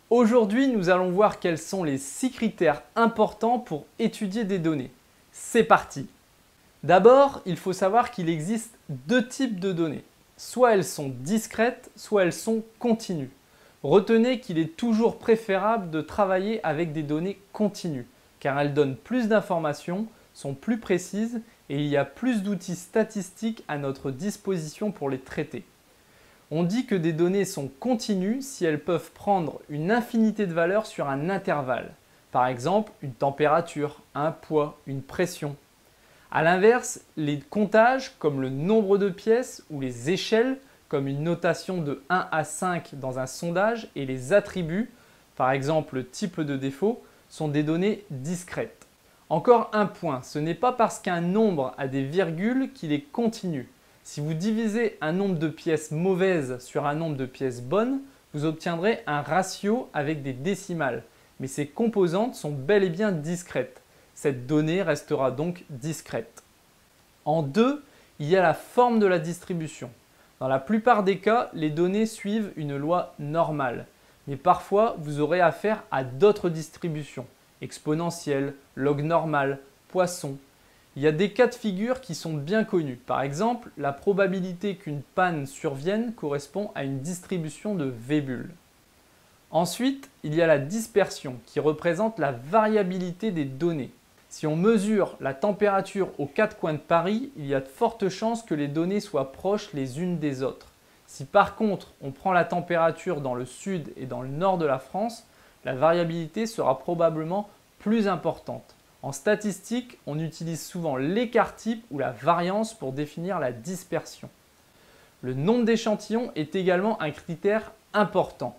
Aujourd'hui, nous allons voir quels sont les 6 critères importants pour étudier des données. C'est parti! D'abord, il faut savoir qu'il existe deux types de données. Soit elles sont discrètes, soit elles sont continues. Retenez qu'il est toujours préférable de travailler avec des données continues, car elles donnent plus d'informations, sont plus précises et il y a plus d'outils statistiques à notre disposition pour les traiter. On dit que des données sont continues si elles peuvent prendre une infinité de valeurs sur un intervalle. Par exemple, une température, un poids, une pression. A l'inverse, les comptages comme le nombre de pièces ou les échelles comme une notation de 1 à 5 dans un sondage et les attributs, par exemple le type de défaut, sont des données discrètes. Encore un point, ce n'est pas parce qu'un nombre a des virgules qu'il est continu. Si vous divisez un nombre de pièces mauvaises sur un nombre de pièces bonnes, vous obtiendrez un ratio avec des décimales. Mais ces composantes sont bel et bien discrètes. Cette donnée restera donc discrète. En deux, il y a la forme de la distribution. Dans la plupart des cas, les données suivent une loi normale. Mais parfois, vous aurez affaire à d'autres distributions. Exponentielle, log normal, Poisson. Il y a des cas de figure qui sont bien connus. Par exemple, la probabilité qu'une panne survienne correspond à une distribution de Weibull. Ensuite, il y a la dispersion qui représente la variabilité des données. Si on mesure la température aux quatre coins de Paris, il y a de fortes chances que les données soient proches les unes des autres. Si par contre on prend la température dans le sud et dans le nord de la France, la variabilité sera probablement plus importante. En statistique, on utilise souvent l'écart type ou la variance pour définir la dispersion. Le nombre d'échantillons est également un critère important.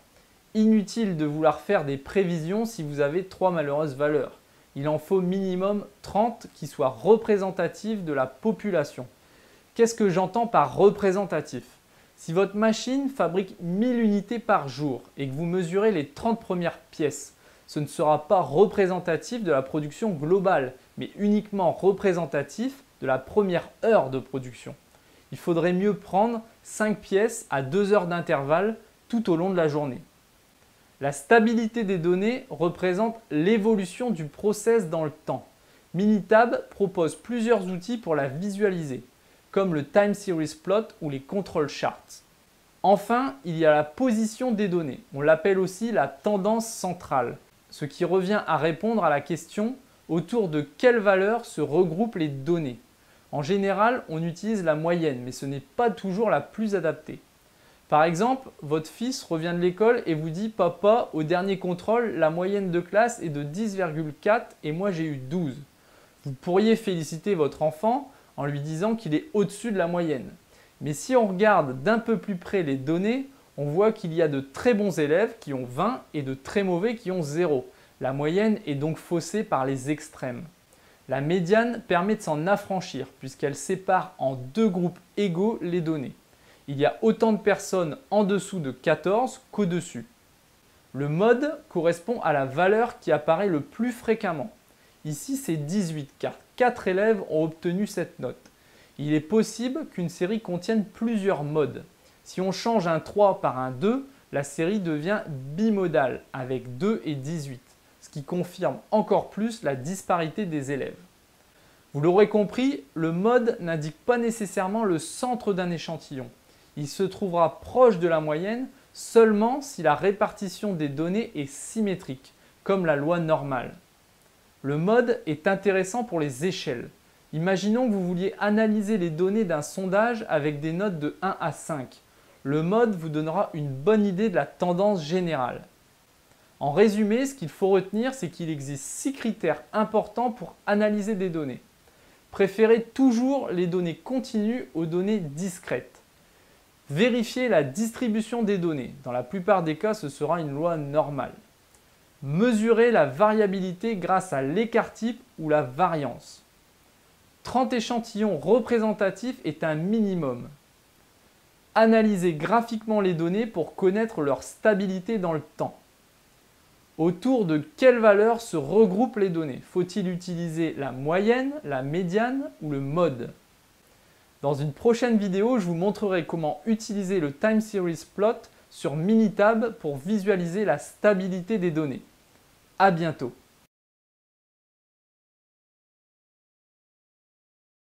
Inutile de vouloir faire des prévisions si vous avez 3 malheureuses valeurs. Il en faut minimum 30 qui soient représentatives de la population. Qu'est-ce que j'entends par représentatif? Si votre machine fabrique 1000 unités par jour et que vous mesurez les 30 premières pièces, ce ne sera pas représentatif de la production globale, mais uniquement représentatif de la première heure de production. Il faudrait mieux prendre 5 pièces à 2 heures d'intervalle tout au long de la journée. La stabilité des données représente l'évolution du process dans le temps. Minitab propose plusieurs outils pour la visualiser, comme le Time Series Plot ou les Control Charts. Enfin, il y a la position des données. On l'appelle aussi la tendance centrale, ce qui revient à répondre à la question autour de quelle valeur se regroupent les données. En général, on utilise la moyenne, mais ce n'est pas toujours la plus adaptée. Par exemple, votre fils revient de l'école et vous dit « Papa, au dernier contrôle, la moyenne de classe est de 10,4 et moi j'ai eu 12 ». Vous pourriez féliciter votre enfant en lui disant qu'il est au-dessus de la moyenne. Mais si on regarde d'un peu plus près les données, on voit qu'il y a de très bons élèves qui ont 20 et de très mauvais qui ont 0. La moyenne est donc faussée par les extrêmes. La médiane permet de s'en affranchir puisqu'elle sépare en deux groupes égaux les données. Il y a autant de personnes en dessous de 14 qu'au-dessus. Le mode correspond à la valeur qui apparaît le plus fréquemment. Ici, c'est 18 car 4 élèves ont obtenu cette note. Il est possible qu'une série contienne plusieurs modes. Si on change un 3 par un 2, la série devient bimodale avec 2 et 18, ce qui confirme encore plus la disparité des élèves. Vous l'aurez compris, le mode n'indique pas nécessairement le centre d'un échantillon. Il se trouvera proche de la moyenne seulement si la répartition des données est symétrique, comme la loi normale. Le mode est intéressant pour les échelles. Imaginons que vous vouliez analyser les données d'un sondage avec des notes de 1 à 5. Le mode vous donnera une bonne idée de la tendance générale. En résumé, ce qu'il faut retenir, c'est qu'il existe 6 critères importants pour analyser des données. Préférez toujours les données continues aux données discrètes. Vérifiez la distribution des données. Dans la plupart des cas, ce sera une loi normale. Mesurez la variabilité grâce à l'écart type ou la variance. 30 échantillons représentatifs est un minimum. Analysez graphiquement les données pour connaître leur stabilité dans le temps. Autour de quelle valeur se regroupent les données? Faut-il utiliser la moyenne, la médiane ou le mode? Dans une prochaine vidéo, je vous montrerai comment utiliser le Time Series Plot sur Minitab pour visualiser la stabilité des données. À bientôt.